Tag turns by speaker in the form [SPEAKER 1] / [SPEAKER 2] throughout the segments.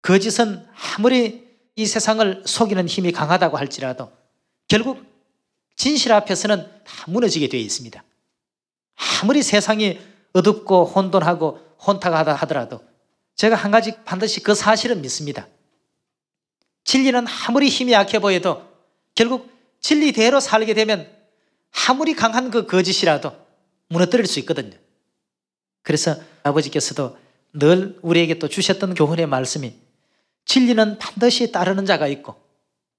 [SPEAKER 1] 거짓은 아무리 이 세상을 속이는 힘이 강하다고 할지라도 결국 진실 앞에서는 다 무너지게 되어 있습니다. 아무리 세상이 어둡고 혼돈하고 혼탁하다 하더라도 제가 한 가지 반드시 그 사실은 믿습니다. 진리는 아무리 힘이 약해 보여도 결국 진리대로 살게 되면 아무리 강한 그 거짓이라도 무너뜨릴 수 있거든요. 그래서 아버지께서도 늘 우리에게 또 주셨던 교훈의 말씀이 진리는 반드시 따르는 자가 있고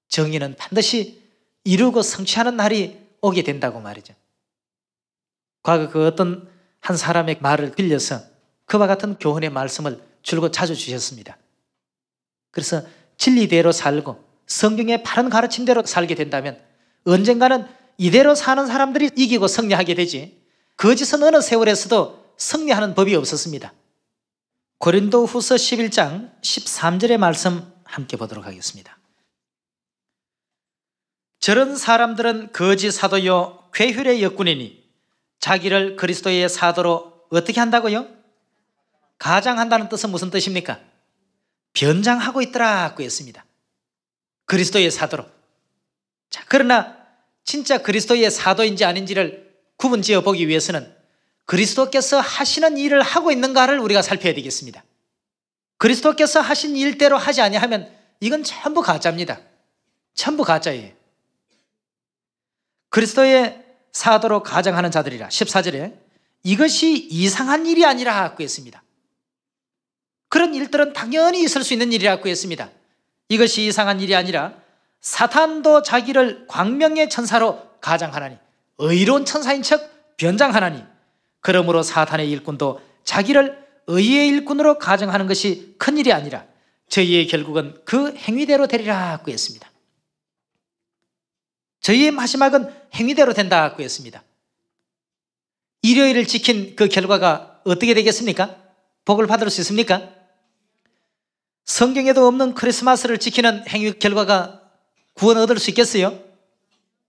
[SPEAKER 1] 정의는 반드시 이루고 성취하는 날이 오게 된다고 말이죠. 과거 그 어떤 한 사람의 말을 빌려서 그와 같은 교훈의 말씀을 줄곧 자주 주셨습니다. 그래서 진리대로 살고 성경의 바른 가르침대로 살게 된다면 언젠가는 이대로 사는 사람들이 이기고 승리하게 되지 거짓은 어느 세월에서도 승리하는 법이 없었습니다. 고린도후서 11장 13절의 말씀 함께 보도록 하겠습니다. 저런 사람들은 거짓 사도요 괴휼의 역군이니 자기를 그리스도의 사도로 어떻게 한다고요? 가장한다는 뜻은 무슨 뜻입니까? 변장하고 있더라고 했습니다. 그리스도의 사도로. 자, 그러나 진짜 그리스도의 사도인지 아닌지를 구분지어 보기 위해서는 그리스도께서 하시는 일을 하고 있는가를 우리가 살펴야 되겠습니다. 그리스도께서 하신 일대로 하지 아니하면 이건 전부 가짜입니다. 전부 가짜예요. 그리스도의 사도로 가장하는 자들이라 14절에 이것이 이상한 일이 아니라고 했습니다. 그런 일들은 당연히 있을 수 있는 일이라고 했습니다. 이것이 이상한 일이 아니라 사탄도 자기를 광명의 천사로 가장하나니 의로운 천사인 척 변장하나니 그러므로 사탄의 일꾼도 자기를 의의 일꾼으로 가정하는 것이 큰일이 아니라 저희의 결국은 그 행위대로 되리라고 했습니다. 저희의 마지막은 행위대로 된다고 했습니다. 일요일을 지킨 그 결과가 어떻게 되겠습니까? 복을 받을 수 있습니까? 성경에도 없는 크리스마스를 지키는 행위 결과가 구원을 얻을 수 있겠어요?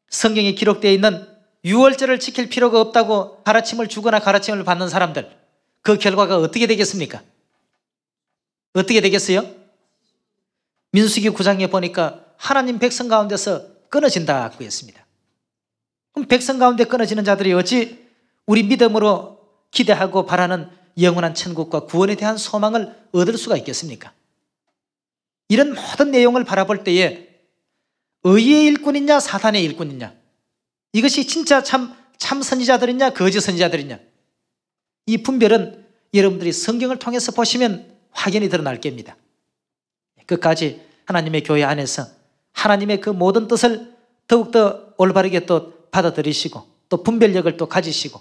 [SPEAKER 1] 성경에 기록되어 있는 유월절을 지킬 필요가 없다고 가르침을 주거나 가르침을 받는 사람들 그 결과가 어떻게 되겠습니까? 어떻게 되겠어요? 민수기 9장에 보니까 하나님 백성 가운데서 끊어진다고 했습니다. 그럼 백성 가운데 끊어지는 자들이 어찌 우리 믿음으로 기대하고 바라는 영원한 천국과 구원에 대한 소망을 얻을 수가 있겠습니까? 이런 모든 내용을 바라볼 때에 의의 일꾼이냐 사탄의 일꾼이냐 이것이 진짜 참 선지자들이냐 거짓 선지자들이냐 이 분별은 여러분들이 성경을 통해서 보시면 확연히 드러날 겁니다. 끝까지 하나님의 교회 안에서 하나님의 그 모든 뜻을 더욱더 올바르게 또 받아들이시고 또 분별력을 또 가지시고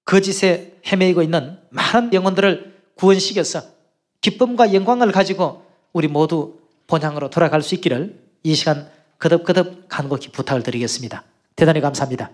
[SPEAKER 1] 거짓에 헤매이고 있는 많은 영혼들을 구원시켜서 기쁨과 영광을 가지고 우리 모두 본향으로 돌아갈 수 있기를 이 시간 거듭 간곡히 부탁을 드리겠습니다. 대단히 감사합니다.